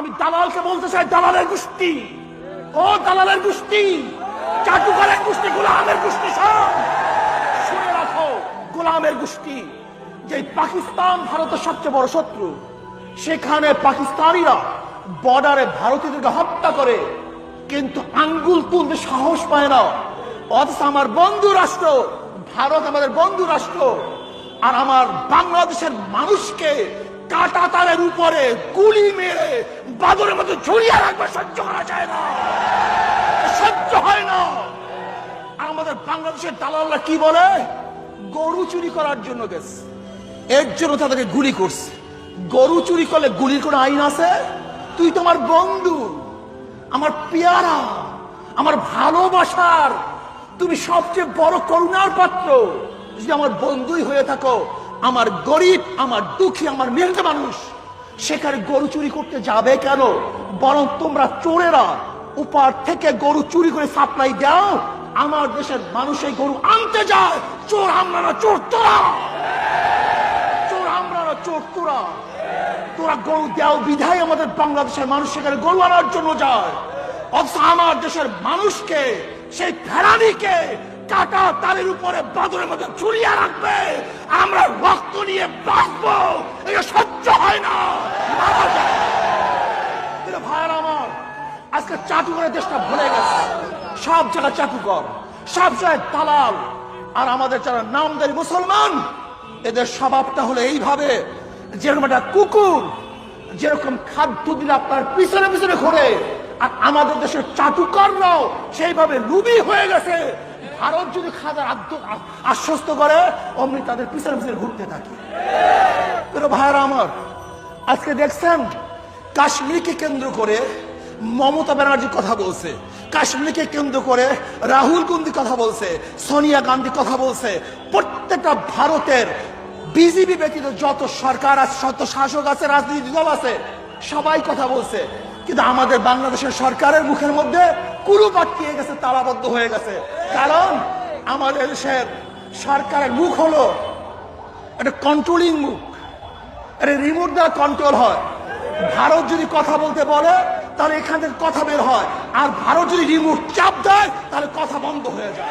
আমি দালালকে বলতে চাই, দালালের গোষ্ঠী, ও দালালের গোষ্ঠী, চাটুকারের গোষ্ঠী, গোলামের গোষ্ঠী, সব শুনে রাখো। গোলামের গোষ্ঠী, যে পাকিস্তান ভারতের সবচেয়ে বড় শত্রু, সেখানে পাকিস্তানিরা বর্ডারে ভারতীয়দেরকে হত্যা করে, কিন্তু আঙ্গুল তুলতে সাহস পায় না। অথচ আমার বন্ধু রাষ্ট্র ভারত, আমাদের বন্ধু রাষ্ট্র, আর আমার বাংলাদেশের মানুষকে কাঁটা তারের উপরে গুলি মেরে বাদরের মতো ঝুলিয়ে রাখবে, সহ্য করা যায় না, সহ্য হয় না। আমাদের বাংলাদেশের দালালরা কি বলে? গরু চুরি করার জন্য গেছে, এর জন্য তাদেরকে গুলি করছে। গরু চুরি করলে গুলির কোন আইন আছে? তুই তো আমার বন্ধু, আমার পেয়ারা, আমার ভালোবাসার, তুমি সবচেয়ে বড় করুণার পাত্র। যদি আমার বন্ধুই হয়ে থাকো, আমার গরিব, আমার দুঃখী, আমার মেহনত মানুষ, সেখানে গরু চুরি করতে যাবে কেন? বরং তোমরা চোরেরা উপার থেকে গরু চুরি করে সাপ্লাই দাও, আমার দেশের মানুষ এই গরু আনতে যায়। চোর আমরা না, চোর তোরা, চোর আমরা না, চোর তোরা। তোরা গরু দেও বিধায় আমাদের বাংলাদেশের মানুষ সেখানে গরু আনার জন্য যায়। অথচ আমার দেশের মানুষকে, সেই ফেরানিকে কাটা তারের উপরে বাদরের মতো ঝুলিয়ে রাখবে, আমরা রক্ত নিয়ে বাঁচবো, এটা সহ্য হয় না। ভাইয়ার আমার, আজকে চাটুকরের দেশটা ভুলে গেছে, সব জায়গায় চাটুকর, সব জায়গায় দালাল। আর আমাদের যারা নামদারি মুসলমান, এদের স্বভাবটা হলো এইভাবে, যেরকম একটা কুকুর যেরকম খাদ্য দিলে আপনার পিছনে পিছনে ঘোরে, আর আমাদের দেশের চাটুকাররাও সেইভাবে লুবি হয়ে গেছে। ভারত যদি খাদ্য আশ্বস্ত করে, অমনি তাদের পিছনে পিছনে ঘুরতে থাকে। ভাইয়ারা আমার, আজকে দেখছেন কাশ্মীরকে কেন্দ্র করে মমতা ব্যানার্জি কথা বলছে, কাশ্মীরকে কেন্দ্র করে রাহুল গান্ধী কথা বলছে, সোনিয়া গান্ধী কথা বলছে। প্রত্যেকটা ভারতের বিজেপি ব্যতীত যত সরকার আছে, যত শাসক আছে, রাজনীতি দল আছে, সবাই কথা বলছে। কিন্তু আমাদের বাংলাদেশের সরকারের মুখের মধ্যে কুরুপ আটকিয়ে গেছে, তালাবদ্ধ হয়ে গেছে। কারণ আমাদের দেশের সরকারের মুখ হলো একটা কন্ট্রোলিং মুখ, এটা রিমোট দ্বারা কন্ট্রোল হয়। ভারত যদি কথা বলতে বলে, তাহলে এখান থেকে কথা বের হয়, আর ভারত যদি রিমোট চাপ দেয়, তাহলে কথা বন্ধ হয়ে যায়।